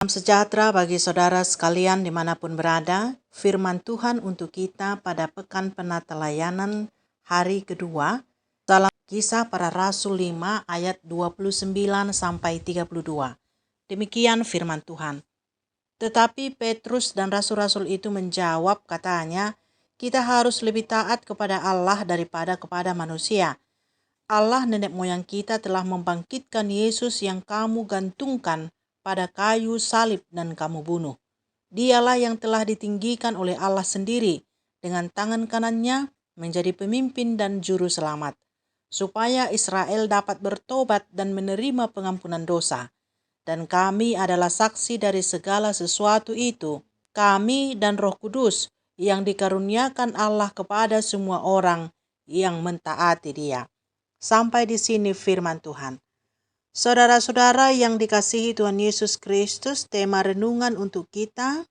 Salam sejahtera bagi saudara sekalian dimanapun berada. Firman Tuhan untuk kita pada pekan penatelayanan hari kedua dalam Kisah Para Rasul 5 ayat 29 sampai 32. Demikian firman Tuhan. Tetapi Petrus dan rasul-rasul itu menjawab, katanya, kita harus lebih taat kepada Allah daripada kepada manusia. Allah nenek moyang kita telah membangkitkan Yesus yang kamu gantungkan pada kayu salib dan kamu bunuh. Dialah yang telah ditinggikan oleh Allah sendiri dengan tangan kanannya menjadi pemimpin dan juru selamat, supaya Israel dapat bertobat dan menerima pengampunan dosa. Dan kami adalah saksi dari segala sesuatu itu, kami dan Roh Kudus yang dikaruniakan Allah kepada semua orang yang mentaati Dia. Sampai di sini firman Tuhan. Saudara-saudara yang dikasihi Tuhan Yesus Kristus, tema renungan untuk kita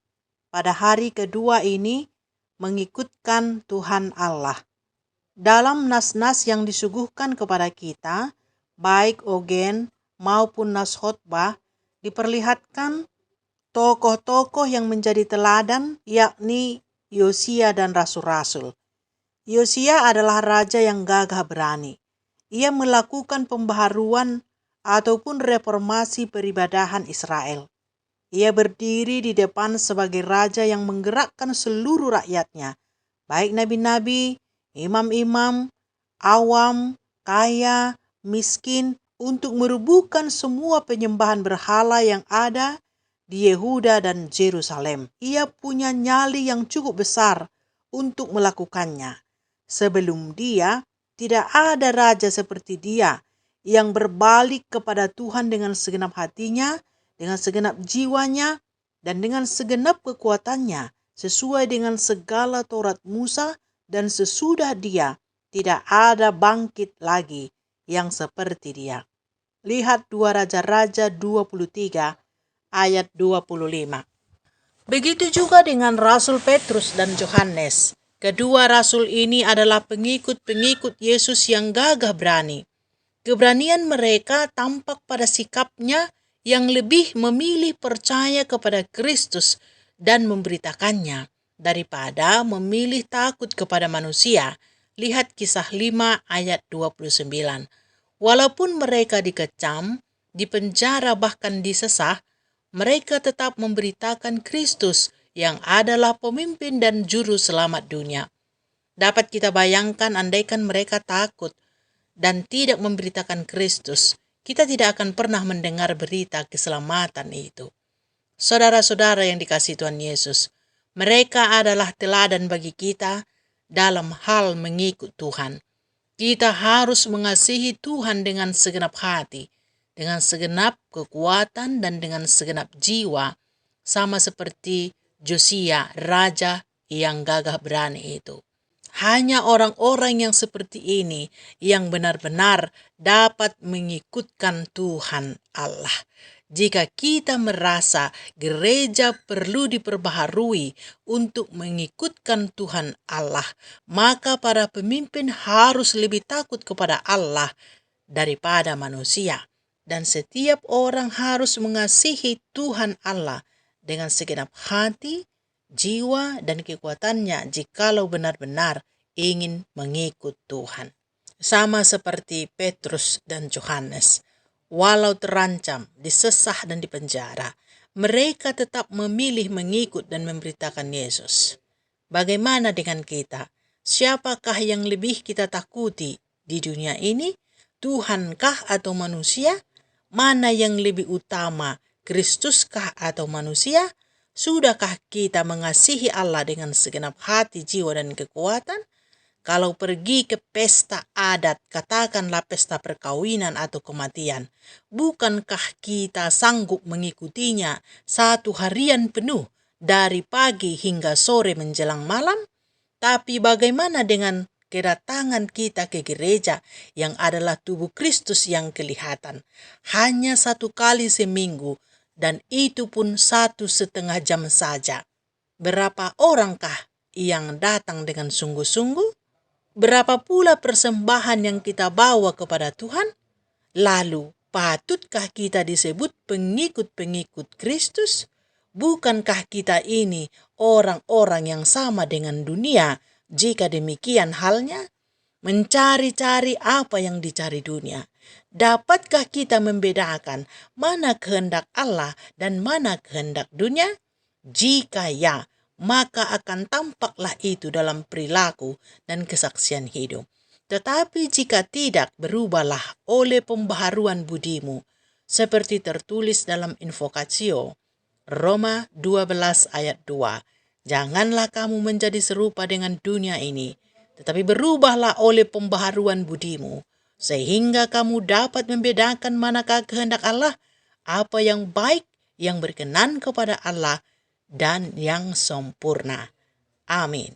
pada hari kedua ini mengikutkan Tuhan Allah. Dalam nas-nas yang disuguhkan kepada kita, baik Ogen maupun nas khotbah, diperlihatkan tokoh-tokoh yang menjadi teladan, yakni Yosia dan rasul-rasul. Yosia adalah raja yang gagah berani. Ia melakukan pembaharuan ataupun reformasi peribadahan Israel. Ia berdiri di depan sebagai raja yang menggerakkan seluruh rakyatnya, baik nabi-nabi, imam-imam, awam, kaya, miskin, untuk merubuhkan semua penyembahan berhala yang ada di Yehuda dan Yerusalem. Ia punya nyali yang cukup besar untuk melakukannya. Sebelum dia, tidak ada raja seperti dia yang berbalik kepada Tuhan dengan segenap hatinya, dengan segenap jiwanya, dan dengan segenap kekuatannya, sesuai dengan segala Taurat Musa, dan sesudah dia tidak ada bangkit lagi yang seperti dia. Lihat 2 Raja-Raja 23 ayat 25. Begitu juga dengan Rasul Petrus dan Yohanes. Kedua rasul ini adalah pengikut-pengikut Yesus yang gagah berani. Keberanian mereka tampak pada sikapnya yang lebih memilih percaya kepada Kristus dan memberitakannya daripada memilih takut kepada manusia. Lihat Kisah 5 ayat 29. Walaupun mereka dikecam, dipenjara bahkan disesah, mereka tetap memberitakan Kristus yang adalah pemimpin dan juru selamat dunia. Dapat kita bayangkan andaikan mereka takut dan tidak memberitakan Kristus, kita tidak akan pernah mendengar berita keselamatan itu. Saudara-saudara yang dikasihi Tuhan Yesus, mereka adalah teladan bagi kita dalam hal mengikut Tuhan. Kita harus mengasihi Tuhan dengan segenap hati, dengan segenap kekuatan dan dengan segenap jiwa, sama seperti Yosia, raja yang gagah berani itu. Hanya orang-orang yang seperti ini yang benar-benar dapat mengikutkan Tuhan Allah. Jika kita merasa gereja perlu diperbaharui untuk mengikutkan Tuhan Allah, maka para pemimpin harus lebih takut kepada Allah daripada manusia. Dan setiap orang harus mengasihi Tuhan Allah dengan segenap hati, jiwa, dan kekuatannya jikalau benar-benar ingin mengikut Tuhan. Sama seperti Petrus dan Yohanes, walau terancam, disesah, dan dipenjara, mereka tetap memilih mengikut dan memberitakan Yesus. Bagaimana dengan kita? Siapakah yang lebih kita takuti di dunia ini? Tuhankah atau manusia? Mana yang lebih utama, Kristuskah atau manusia? Sudahkah kita mengasihi Allah dengan segenap hati, jiwa, dan kekuatan? Kalau pergi ke pesta adat, katakanlah pesta perkawinan atau kematian, bukankah kita sanggup mengikutinya 1 harian penuh dari pagi hingga sore menjelang malam? Tapi bagaimana dengan kedatangan kita ke gereja yang adalah tubuh Kristus yang kelihatan? Hanya 1 kali seminggu, dan itu pun 1,5 jam saja. Berapa orangkah yang datang dengan sungguh-sungguh? Berapa pula persembahan yang kita bawa kepada Tuhan? Lalu, Patutkah kita disebut pengikut-pengikut Kristus? Bukankah kita ini orang-orang yang sama dengan dunia? Jika demikian halnya, mencari-cari apa yang dicari dunia. Dapatkah kita membedakan mana kehendak Allah dan mana kehendak dunia? Jika ya, maka akan tampaklah itu dalam perilaku dan kesaksian hidup. Tetapi jika tidak, berubahlah oleh pembaharuan budimu, seperti tertulis dalam Invocatio, Roma 12 ayat 2. Janganlah kamu menjadi serupa dengan dunia ini, tetapi berubahlah oleh pembaharuan budimu, sehingga kamu dapat membedakan manakah kehendak Allah, apa yang baik, yang berkenan kepada Allah, dan yang sempurna. Amin.